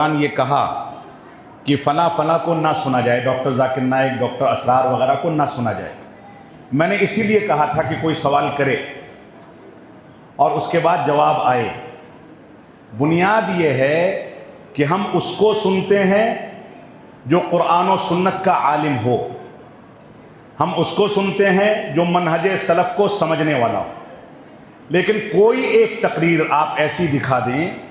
ये कहा कि फला फला को ना सुना जाए, डॉक्टर जाकिर नाइक, डॉक्टर असरार वगैरह को ना सुना जाए। मैंने इसीलिए कहा था कि कोई सवाल करे और उसके बाद जवाब आए। बुनियाद ये है कि हम उसको सुनते हैं जो कुरान और सुन्नत का आलिम हो, हम उसको सुनते हैं जो मनहज सलफ को समझने वाला हो। लेकिन कोई एक तकरीर आप ऐसी दिखा दें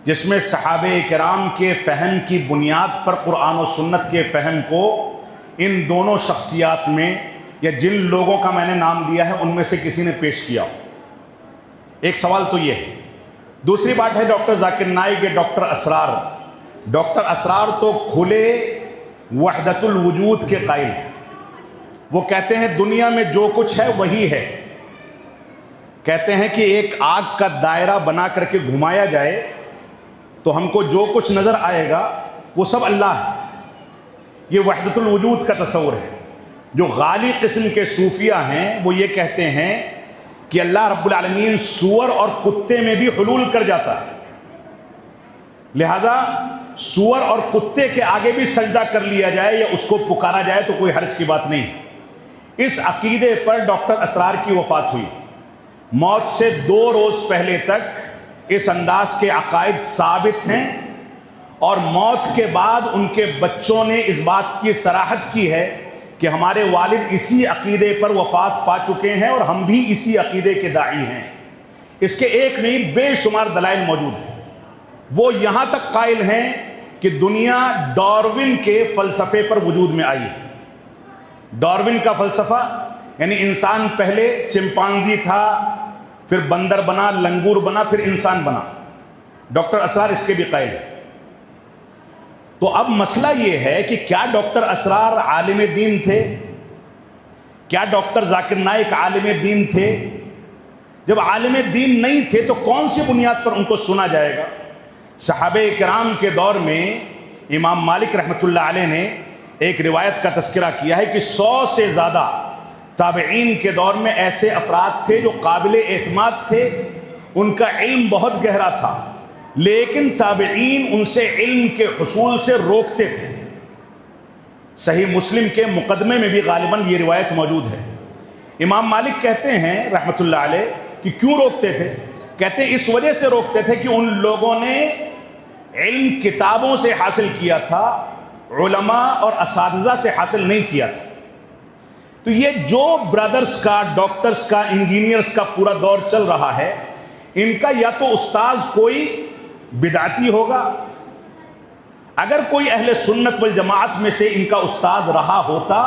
जिसमें सहाबे किराम के फ़हम की बुनियाद पर कुरान और सुन्नत के फ़हम को इन दोनों शख्सियात में या जिन लोगों का मैंने नाम लिया है उनमें से किसी ने पेश किया। एक सवाल तो ये है। दूसरी बात है डॉक्टर जाकिर नाइक या डॉक्टर असरार। डॉक्टर असरार तो खुले वहदतुल वजूद के कायल हैं। वो कहते हैं दुनिया में जो कुछ है वही है। कहते हैं कि एक आग का दायरा बना करके घुमाया जाए तो हमको जो कुछ नज़र आएगा वो सब अल्लाह है। ये वहदतुल वजूद का तस्वुर है। जो गाली किस्म के सूफिया हैं वो ये कहते हैं कि अल्लाह रब्बुल आलमीन सूअर और कुत्ते में भी हुलूल कर जाता है, लिहाजा सूअर और कुत्ते के आगे भी सजदा कर लिया जाए या उसको पुकारा जाए तो कोई हर्ज की बात नहीं। इस अकीदे पर डॉक्टर असरार की वफ़ात हुई। मौत से 2 रोज़ पहले तक इस अंदाज के अकायद साबित हैं और मौत के बाद उनके बच्चों ने इस बात की सराहत की है कि हमारे वालिद इसी अकीदे पर वफ़ात पा चुके हैं और हम भी इसी अकीदे के दाई हैं। इसके एक नहीं बेशुमार दलाइल मौजूद हैं। वो यहाँ तक कायल हैं कि दुनिया डार्विन के फ़लसफ़े पर वजूद में आई है। डार्विन का फ़लसफ़ा यानी इंसान पहले चिंपांजी था, फिर बंदर बना, लंगूर बना, फिर इंसान बना। डॉक्टर असरार इसके भी कायल है। तो अब मसला ये है कि क्या डॉक्टर असरार आलिम दीन थे? क्या डॉक्टर जाकिर नाइक आलिम दीन थे? जब आलिम दीन नहीं थे तो कौन सी बुनियाद पर उनको सुना जाएगा? सहाबे किराम के दौर में इमाम मालिक रहमतुल्लाह अलैह ने एक रिवायत का तस्करा किया है कि 100 से ज़्यादा ताबईन के दौर में ऐसे अफराद थे जो काबिल एतमाद थे, उनका इल्म बहुत गहरा था, लेकिन ताबईन उनसे इल्म के हुसूल से रोकते थे। सही मुस्लिम के मुकदमे में भी गालिबन ये रिवायत मौजूद है। इमाम मालिक कहते हैं रहमतुल्लाह अलैह कि क्यों रोकते थे? कहते इस वजह से रोकते थे कि उन लोगों ने इल्म किताबों से हासिल किया था, उलमा और असातिज़ा से हासिल नहीं किया था। तो ये जो ब्रदर्स का, डॉक्टर्स का, इंजीनियर्स का पूरा दौर चल रहा है, इनका या तो उस्ताद कोई बिदाती होगा, अगर कोई अहले सुन्नत वल जमात में से इनका उस्ताद रहा होता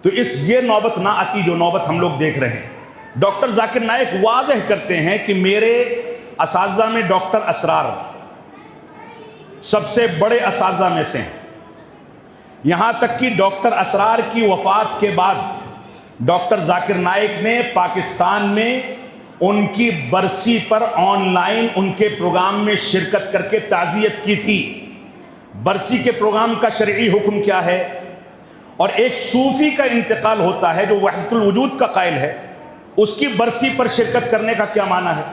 तो ये नौबत ना आती जो नौबत हम लोग देख रहे हैं। डॉक्टर जाकिर नाइक वाज़ेह करते हैं कि मेरे असातिज़ा में डॉक्टर असरार सबसे बड़े असातिज़ा में से हैं। यहाँ तक कि डॉक्टर असरार की वफ़ात के बाद डॉक्टर जाकिर नाइक ने पाकिस्तान में उनकी बरसी पर ऑनलाइन उनके प्रोग्राम में शिरकत करके ताज़ियत की थी। बरसी के प्रोग्राम का शरई हुक्म क्या है? और एक सूफ़ी का इंतकाल होता है जो वहदतुल वजूद का कायल है, उसकी बरसी पर शिरकत करने का क्या माना है?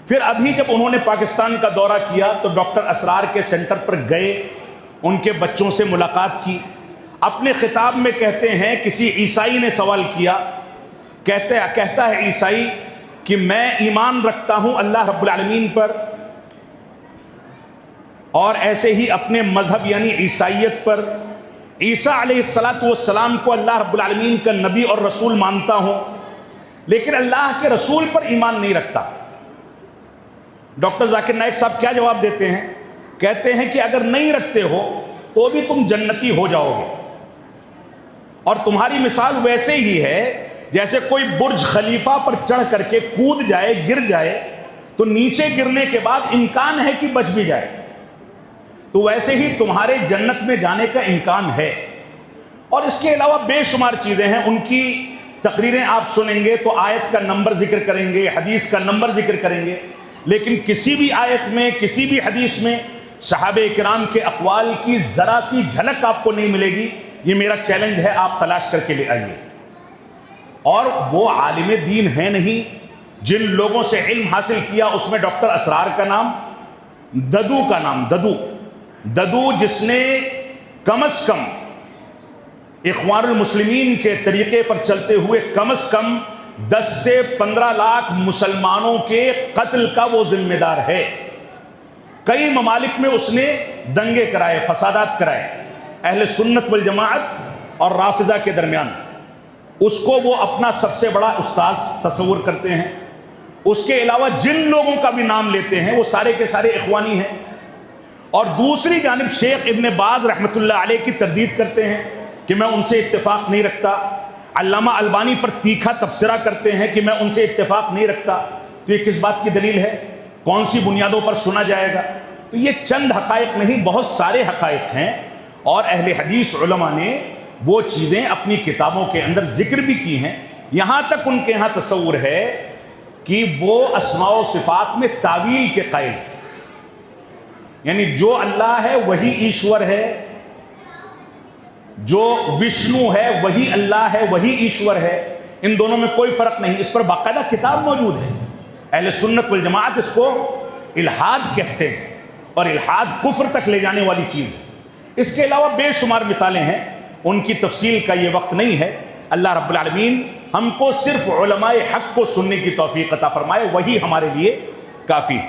फिर अभी जब उन्होंने पाकिस्तान का दौरा किया तो डॉक्टर असरार के सेंटर पर गए, उनके बच्चों से मुलाकात की। अपने खिताब में कहते हैं किसी ईसाई ने सवाल किया, कहता है ईसाई कि मैं ईमान रखता हूं अल्लाह रब्बुल आलमीन पर और ऐसे ही अपने मजहब यानी ईसाइयत पर ईसा अलैहिस्सलातु वस्सलाम को अल्लाह रब्बुल आलमीन का नबी और रसूल मानता हूं, लेकिन अल्लाह के रसूल पर ईमान नहीं रखता। डॉक्टर जाकिर नाइक साहब क्या जवाब देते हैं? कहते हैं कि अगर नहीं रखते हो तो भी तुम जन्नती हो जाओगे और तुम्हारी मिसाल वैसे ही है जैसे कोई बुर्ज खलीफा पर चढ़ करके कूद जाए, गिर जाए तो नीचे गिरने के बाद इम्कान है कि बच भी जाए, तो वैसे ही तुम्हारे जन्नत में जाने का इम्कान है। और इसके अलावा बेशुमार चीज़ें हैं। उनकी तकरीरें आप सुनेंगे तो आयत का नंबर जिक्र करेंगे, हदीस का नंबर जिक्र करेंगे, लेकिन किसी भी आयत में, किसी भी हदीस में सहाबे किराम के अक़वाल की ज़रा सी झलक आपको नहीं मिलेगी। ये मेरा चैलेंज है, आप तलाश करके ले आइए। और वो आलिम दीन है नहीं। जिन लोगों से इल्म हासिल किया उसमें डॉक्टर असरार का नाम, ददू का नाम, ददू ددو جس نے کم از کم اخوان المسلمین کے طریقے پر چلتے ہوئے کم از کم 10 سے 15 لاکھ مسلمانوں کے قتل کا وہ ذمہ دار ہے. کئی ممالک میں اس نے دنگے کرائے، فسادات کرائے اہل سنت والجماعت اور رافضہ کے درمیان. اس کو وہ اپنا سب سے بڑا استاذ تصور کرتے ہیں. اس کے علاوہ جن لوگوں کا بھی نام لیتے ہیں وہ سارے کے سارے اخوانی ہیں. اور دوسری جانب شیخ ابن باز رحمۃ اللہ علیہ کی تردید کرتے ہیں کہ میں ان سے اتفاق نہیں رکھتا. علامہ البانی پر تیکھا تبصرہ کرتے ہیں کہ میں ان سے اتفاق نہیں رکھتا. تو یہ کس بات کی دلیل ہے؟ کون سی بنیادوں پر سنا جائے گا؟ تو یہ چند حقائق نہیں، بہت سارے حقائق ہیں. اور اہل حدیث علماء نے وہ چیزیں اپنی کتابوں کے اندر ذکر بھی کی ہیں. یہاں تک ان کے ہاں تصور ہے کہ وہ اسماء و صفات میں تعویل کے قائل، یعنی جو اللہ ہے وہی ایشور ہے، جو وشنو ہے وہی اللہ ہے، وہی ایشور ہے. ان دونوں میں کوئی فرق نہیں. اس پر باقاعدہ کتاب موجود ہے. اہل سنت والجماعت اس کو الحاد کہتے ہیں، اور الحاد کفر تک لے جانے والی چیز ہے. اس کے علاوہ بے شمار مثالیں ہیں، ان کی تفصیل کا یہ وقت نہیں ہے. اللہ رب العالمین ہم کو صرف علماء حق کو سننے کی توفیق عطا فرمائے، وہی ہمارے لیے کافی ہے.